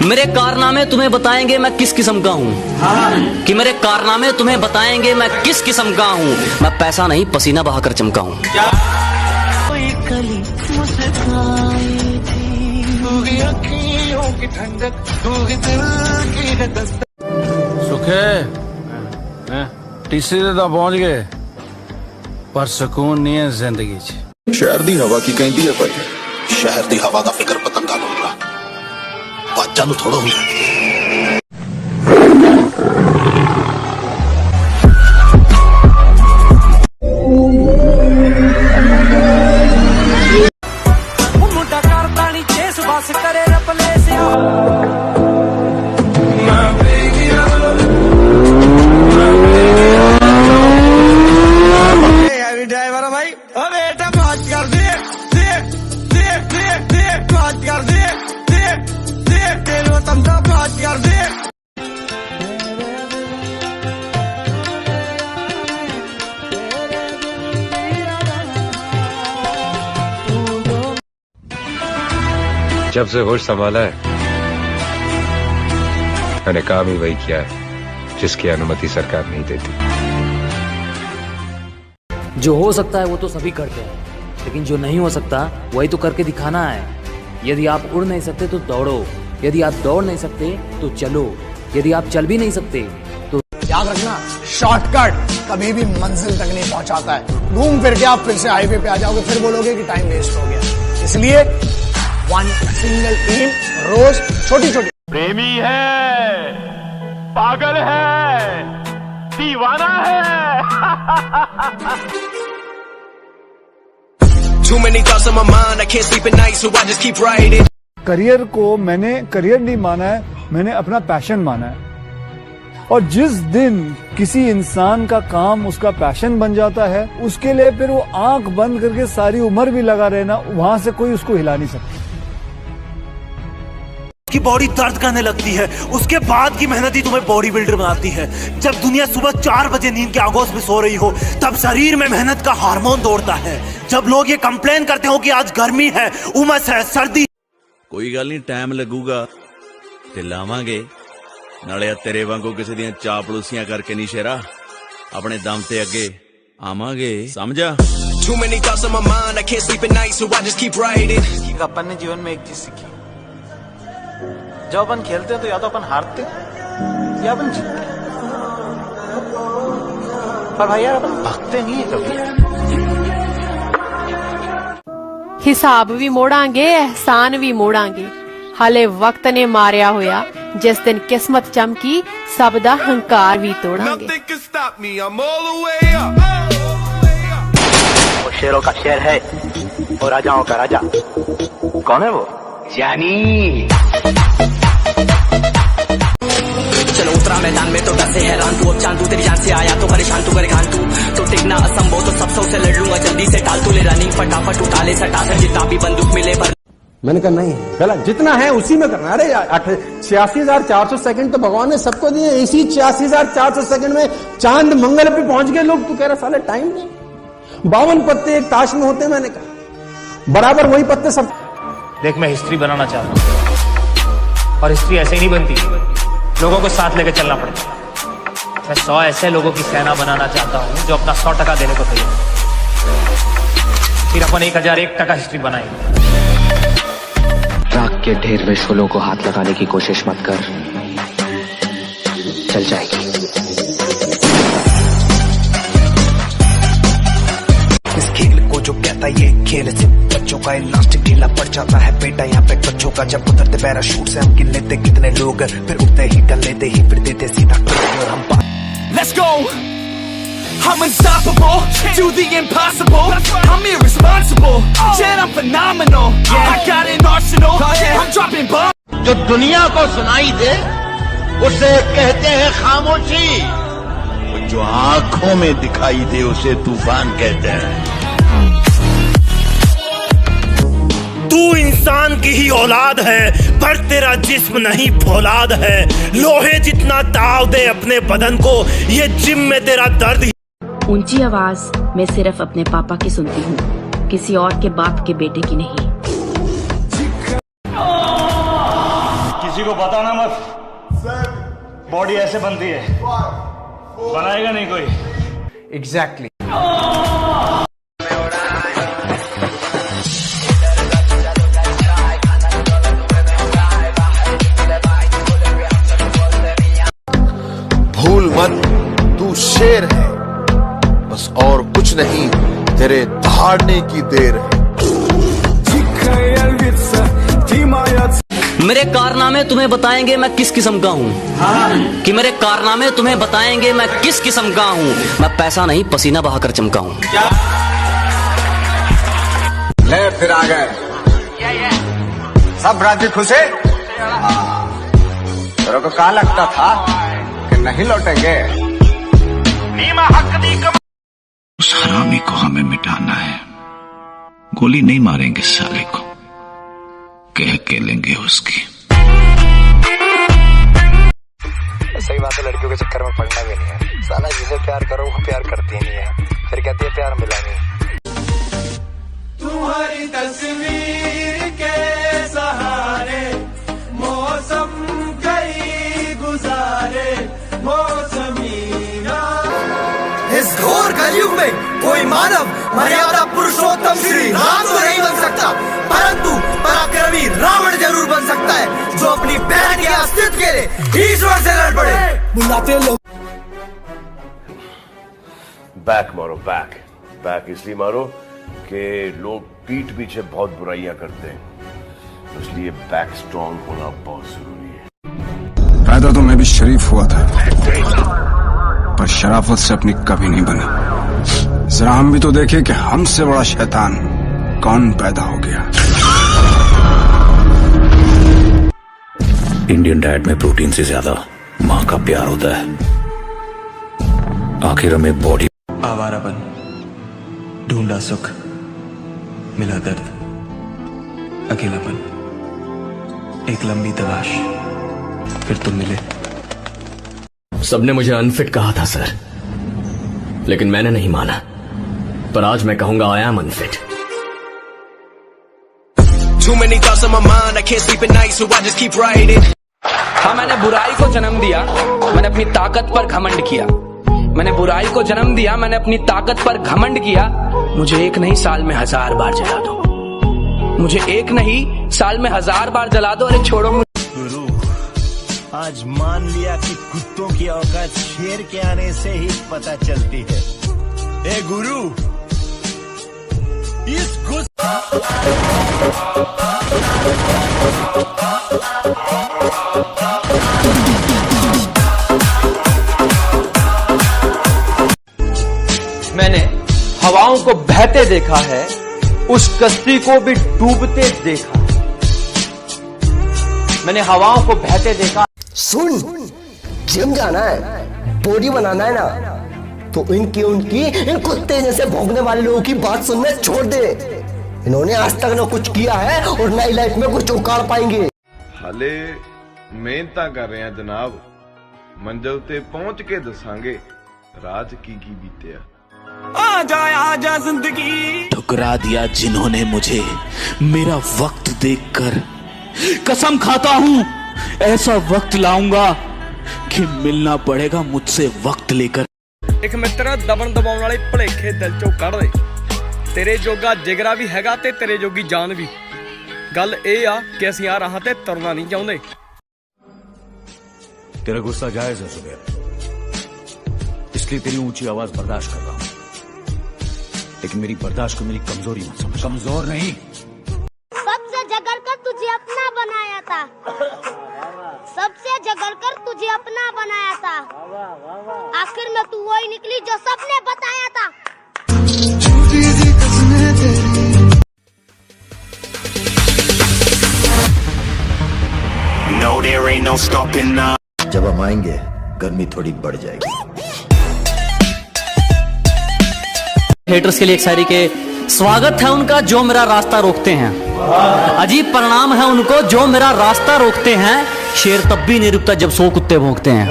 मेरे कारनामे तुम्हें बताएंगे मैं किस किस्म का हूँ, कि मेरे कारनामे तुम्हें बताएंगे मैं किस किस्म का हूँ। मैं पैसा नहीं पसीना बहाकर चमका हूँ। कोई कली मुस्काई थी, दूरी अखियों की ठंडक, दूरी दिल की दस्तक। सुखे तीसरी तो पहुंच गए, पर सुकून नहीं है जिंदगी च। शहर दी हवा की कहती है भाई, शहर दी हवा का फिक्र पतंगा लूंगा, बादशाह नु थोड़ा होंगे। मुंडा करता नहीं चेस बस करे रपले से ड्राइवर भाई बेटा बात कर दे बात कर दे तेरे तंदा बात कर दे। जब से होश संभाला है मैंने काम ही वही किया है जिसकी अनुमति सरकार नहीं देती। जो हो सकता है वो तो सभी करते हैं, लेकिन जो नहीं हो सकता वही तो करके दिखाना है। यदि आप उड़ नहीं सकते तो दौड़ो, यदि आप दौड़ नहीं सकते तो चलो, यदि आप चल भी नहीं सकते तो याद रखना, शॉर्टकट कभी भी मंजिल तक नहीं पहुंचाता है। घूम फिर के आप फिर से हाईवे पे आ जाओगे, फिर बोलोगे कि टाइम वेस्ट हो गया। इसलिए वन सिंगल एम, रोज छोटी छोटी। प्रेमी है, पागल है, दीवाना है। Too many thoughts on my mind, I can't sleep at night, so I just keep writing. Career को मैंने करियर नहीं माना है, मैंने अपना पैशन माना है। और जिस दिन किसी इंसान का काम उसका पैशन बन जाता है, उसके लिए फिर वो आंख बंद करके सारी उम्र भी लगा रहना, वहां से कोई उसको हिला नहीं सकता। की बॉडी दर्द करने लगती है, उसके बाद की मेहनत ही तुम्हें बॉडी बिल्डर बनाती है। जब दुनिया सुबह 4 बजे नींद के आगोश में सो रही हो, तब शरीर में मेहनत का हार्मोन दौड़ता है। जब लोग ये कंप्लेन करते हो कि आज गर्मी है, उमस है, सर्दी, कोई गल नहीं, टाइम लगूगा ते लावांगे। नाले तेरे वांगू किसी दियां चापलूसियां करके नहीं शेरा, अपने दम ते अगे आवांगे, समझा। Too many thoughts on my mind, I can't sleep at night, so I just keep writing. अपन ने जीवन में एक चीज सीखी, जब अपन खेलते हैं तो या तो अपन हारते हैं या अपन जीतते हैं, पर भाई यार अपन भागते नहीं है कभी। हिसाब भी मोड़ांगे, एहसान भी मोड़ांगे। हाले वक्त ने मारिया होया, जिस दिन किस्मत चमकी, सब दा हंकार भी तोड़ांगे। वो शेरों का शेर है और राजाओं का राजा। कौन है वो? जानी। चलो उतरा मैदान में तो डर से हैरान तू, अब चांद तू तेरी जान से आया तो परेशान तू करे खान तू, तो टिकना असंभव तो सब से लड़ लूंगा जल्दी से, टाल तू ले रनिंग फटाफट उठा ले सटा कर, जितना भी बंदूक मिले पर। मैंने कहा नहीं गलत, जितना है उसी में करना। अरे 86,400 सेकंड तो भगवान ने सबको दिए, इसी 86,400 सेकंड में चांद मंगल पे पहुंच गए लोग। तू कह रहा साले टाइम नहीं, 52 पत्ते एक ताश में होते। मैंने कहा बराबर वही पत्ते सब। देख मैं हिस्ट्री बनाना चाहता हूँ, और हिस्ट्री ऐसे ही नहीं बनती, लोगों को साथ लेकर चलना पड़ता। मैं 100 ऐसे लोगों की सेना बनाना चाहता हूँ जो अपना 100% देने को तैयार, फिर अपन 1001% हिस्ट्री बनाएंगे। राख के ढेर में शोलों को हाथ लगाने की कोशिश मत कर, चल जाएगी। इस खेल को जो कहता ये खेल से बच्चों का इलास्टिक ढीला पड़ जाता है बेटा, यहाँ पे बच्चों का जब उतरते पैराशूट से हम गिन लेते कितने लोग, फिर उठते ही कर लेते ही फिर देते सीधा और हम। Let's go, I'm unstoppable, do the impossible, I'm irresponsible, shit I'm phenomenal, I got an arsenal, I'm dropping bombs. जो दुनिया को सुनाई दे उसे कहते हैं खामोशी, जो आंखों में दिखाई दे उसे तूफान कहते हैं। तू इंसान की ही औलाद है, पर तेरा जिस्म नहीं फौलाद है। लोहे जितना ताव दे अपने बदन को, ये जिम में तेरा दर्द। ऊंची आवाज मैं सिर्फ अपने पापा की सुनती हूँ, किसी और के बाप के बेटे की नहीं। किसी को बताना मत। बॉडी ऐसे बनती है, बनाएगा नहीं कोई। एग्जैक्टली। भूल मत, तू शेर है, बस और कुछ नहीं, तेरे दहाड़ने की देर है। मेरे कारनामे तुम्हें बताएंगे मैं किस किस्म का हूँ, कि मेरे कारनामे तुम्हें बताएंगे मैं किस किस्म का हूँ। मैं पैसा नहीं पसीना बहाकर चमका हूँ। ले फिर आ गए सब राज्य खुशे। तेरे को कहा लगता था कि नहीं लौटेंगे। उस हरामी को हमें मिटाना है। गोली नहीं मारेंगे साले को, कह के लेंगे उसकी। सही बात है, लड़कियों के चक्कर में पड़ना भी नहीं है। साला जिसे प्यार करो वो प्यार करती नहीं है, फिर कहती है प्यार मिला नहीं। तुम्हारी तस्वीर के सहारे मौसम कई गुजारे मौसमीना। इस घोर कलयुग में कोई मानव मर्यादा पुरुषोत्तम श्री राम तो नहीं बन सकता, परंतु पराक्रमी रावण जरूर बन सकता है, जो अपनी बहन के अस्तित्व के लिए ईश्वर से लड़ पड़े। बुलाते लोग बैक मारो, बैक बैक इसलिए मारो कि लोग पीठ पीछे बहुत बुराइयां करते हैं, इसलिए बैक स्ट्रांग होना बहुत जरूरी है। पैदा तो मैं भी शरीफ हुआ था, पर शराफत से अपनी कभी नहीं बनी। जरा हम भी तो देखें कि हमसे बड़ा शैतान कौन पैदा हो गया। इंडियन डाइट में प्रोटीन से ज्यादा माँ का प्यार होता है। आखिर हमें बॉडी आवारापन, ढूंढा सुख, मिला दर्द, अकेलापन, एक लंबी तलाश, फिर तुम मिले। सबने मुझे अनफिट कहा था सर, लेकिन मैंने नहीं माना। पर आज मैं कहूंगा I am unfit. Too many thoughts on my mind, I can't sleep at night, so I just keep writing. हाँ, मैंने बुराई को जन्म दिया, मैंने अपनी ताकत पर घमंड किया। मैंने बुराई को जन्म दिया, मैंने अपनी ताकत पर घमंड किया। मुझे एक नहीं साल में 1000 बार जला दो, मुझे एक नहीं साल में 1000 बार जला दो। अरे छोड़ो गुरु, आज मान लिया कि कुत्तों की औकात शेर के आने से ही पता चलती है। ए गुरु, इस मैंने हवाओं को बहते देखा है, उस कश्ती को भी डूबते देखा। मैंने हवाओं को बहते देखा। सुन, जिम जाना है, बॉडी बनाना है ना, तो इन कुत्ते जैसे भौंकने वाले लोगों की बात सुनना छोड़ दे। इन्होंने आज तक ना कुछ किया है और नई लाइफ में कुछ उखाड़ पाएंगे। हाले मेहनत कर रहे हैं जनाब, मंजिल ते पहुंच के दसांगे राज की बीतिया। आजा जिंदगी। ठुकरा दिया जिन्होंने मुझे मेरा वक्त देखकर। कसम खाता हूं ऐसा वक्त लाऊंगा कि मिलना पड़ेगा मुझसे वक्त लेकर। एक मित्र दबन दबाउन वाले भुलेखे दिल चों कढ़ दे। तेरे जोगा जिगरा भी हैगा ते तेरे जोगी जान भी। गल ए आ कि असीं आ राहां ते तुरना नहीं चाहुंदे। तेरा गुस्सा जायज है जुबैर, इसलिए तेरी ऊंची आवाज बर्दाश्त कर रहा हूं, लेकिन मेरी बर्दाश्त को मेरी कमजोरी मत समझ। कमजोर नहीं, सबसे झगड़ कर तुझे अपना बनाया था, सबसे झगड़ कर तुझे अपना बनाया था, आखिर में तू वही निकली जो सबने बताया था। No, there ain't no stopping now. जब हम आएंगे गर्मी थोड़ी बढ़ जाएगी। हेटर्स के लिए एक शायरी के स्वागत है उनका जो मेरा रास्ता रोकते हैं, अजीब परिणाम है उनको जो मेरा रास्ता रोकते हैं, शेर तब भी नहीं रुकता जब 100 कुत्ते भौंकते हैं।